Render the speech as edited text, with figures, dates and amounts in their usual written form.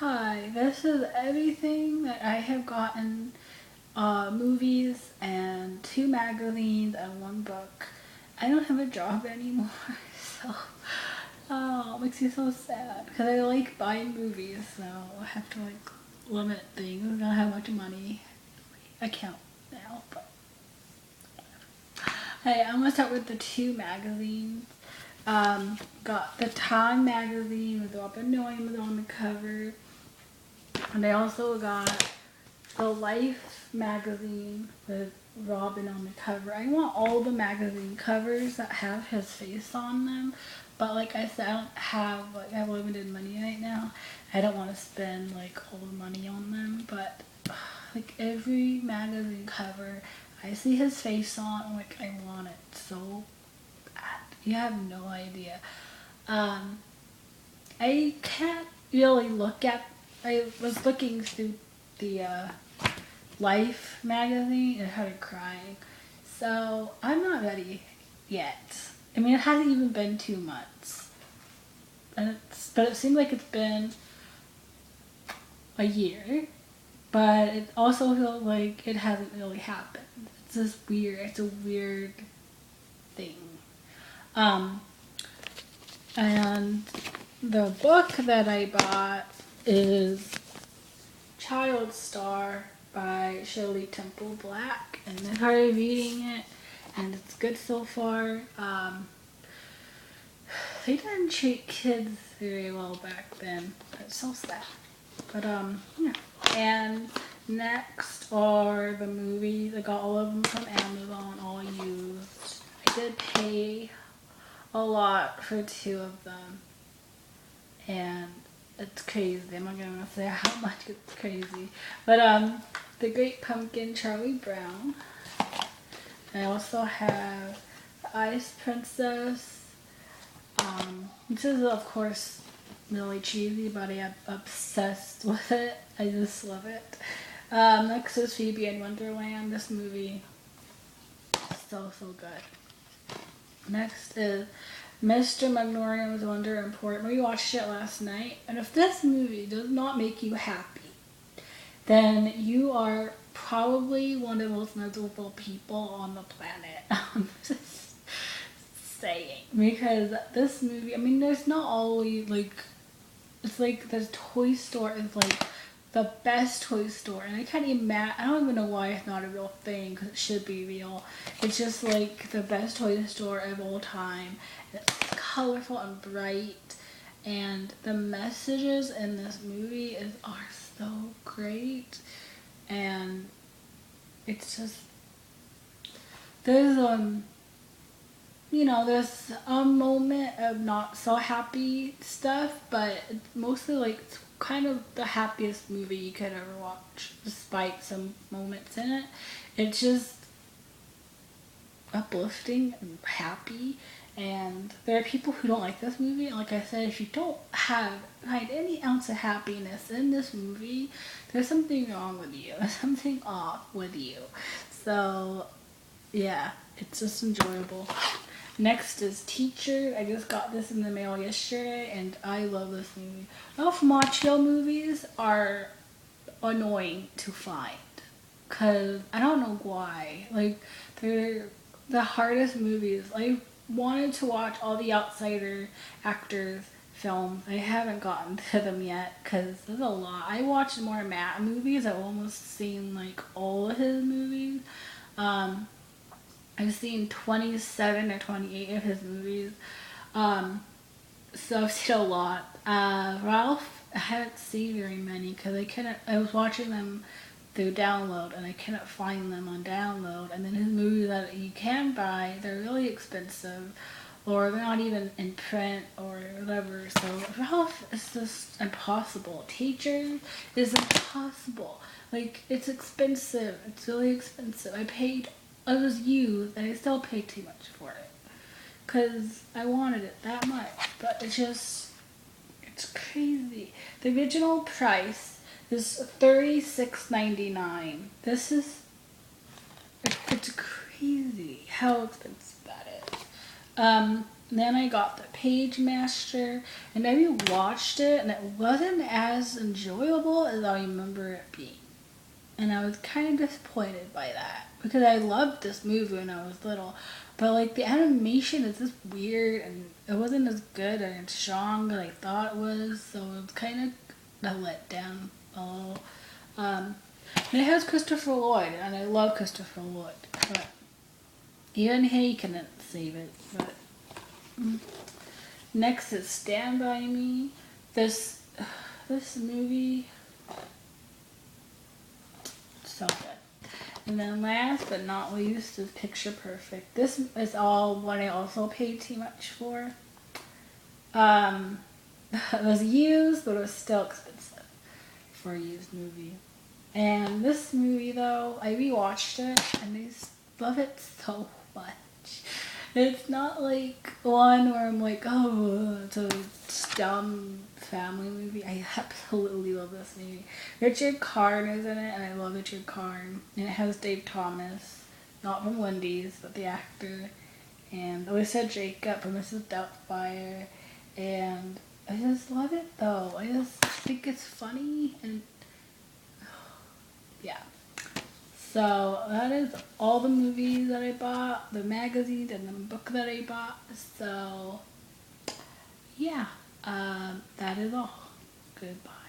Hi, this is everything that I have gotten, movies and 2 magazines and 1 book. I don't have a job anymore, so it makes me so sad because I like buying movies, so I have to like limit things. I don't have much money in my account now, but hey, I'm gonna start with the 2 magazines. Got the Time magazine with Robin Williams on the cover. And I also got the Life magazine with Robin on the cover. I want all the magazine covers that have his face on them. But like I said, I have limited money right now. I don't want to spend like all the money on them. But like every magazine cover, I see his face on. I'm like, I want it so bad. You have no idea. Um, I can't really look at. I was looking through the Life magazine and I started crying. So I'm not ready yet. I mean, it hasn't even been 2 months, but it seems like it's been a year. But it also feels like it hasn't really happened. It's just weird. It's a weird thing. Um, and the book that I bought is Child Star by Shirley Temple Black, and I started reading it, and it's good so far. They didn't treat kids very well back then. It's so sad. But yeah. And next are the movies. I got all of them from Amazon, all used. I did pay a lot for 2 of them, and it's crazy. I'm not gonna say how much it's crazy, but The Great Pumpkin, Charlie Brown. I also have The Ice Princess. This is of course really cheesy, but I am obsessed with it. I just love it. Next is Phoebe in Wonderland. This movie is so good. Next is Mr. Magnora's Wonder Import. We watched it last night, and if this movie does not make you happy, then you are probably one of the most miserable people on the planet. I'm just saying. Because this movie, I mean, there's not always like, it's like the toy store is like the best toy store, and I can't imagine. I don't even know why it's not a real thing because it should be real. It's just like the best toy store of all time. And it's colorful and bright, and the messages in this movie are so great, and it's just there's there's a moment of not so happy stuff, but it's mostly like it's kind of the happiest movie you could ever watch, despite some moments in it. It's just uplifting and happy, and there are people who don't like this movie. And like I said, if you don't find any ounce of happiness in this movie, there's something wrong with you. There's something off with you. So yeah, it's just enjoyable. Next is Teacher. I just got this in the mail yesterday, and I love this movie. Ralph Macchio movies are annoying to find, cause I don't know why. Like they're the hardest movies. I wanted to watch all the Outsider actors films. I haven't gotten to them yet because there's a lot. I watched more Matt movies. I've almost seen like all of his movies. Um, I've seen 27 or 28 of his movies. So I've seen a lot. Ralph, I haven't seen very many because I was watching them through download and I couldn't find them on download. And then his movies that you can buy, they're really expensive, or they're not even in print or whatever. So Ralph is just impossible. Teacher is impossible. Like, it's expensive. It's really expensive. I was used and I still paid too much for it because I wanted it that much. But it's crazy. The original price is $36.99. It's crazy how expensive that is. then I got the Page Master, and I rewatched it, and it wasn't as enjoyable as I remember it being. And I was kind of disappointed by that because I loved this movie when I was little, but like the animation is just weird, and it wasn't as good and strong as I thought it was, so it was kind of a letdown a little. Um, and it has Christopher Lloyd, and I love Christopher Lloyd, but even he couldn't save it. But next is Stand By Me. This movie, so good. And then last but not least is Picture Perfect. This is all one I also paid too much for. It was used, but it was still expensive for a used movie. And this movie, though, I rewatched it and I just love it so much. It's not like one where I'm like, oh, it's a dumb family movie. I absolutely love this movie. Richard Karn is in it, and I love Richard Karn. And it has Dave Thomas, not from Wendy's, but the actor, and Alyssa Jacob from Mrs. Doubtfire. And I just love it, though. I just think it's funny, and yeah. So that is all the movies that I bought, the magazines, and the book that I bought. So yeah, that is all. Goodbye.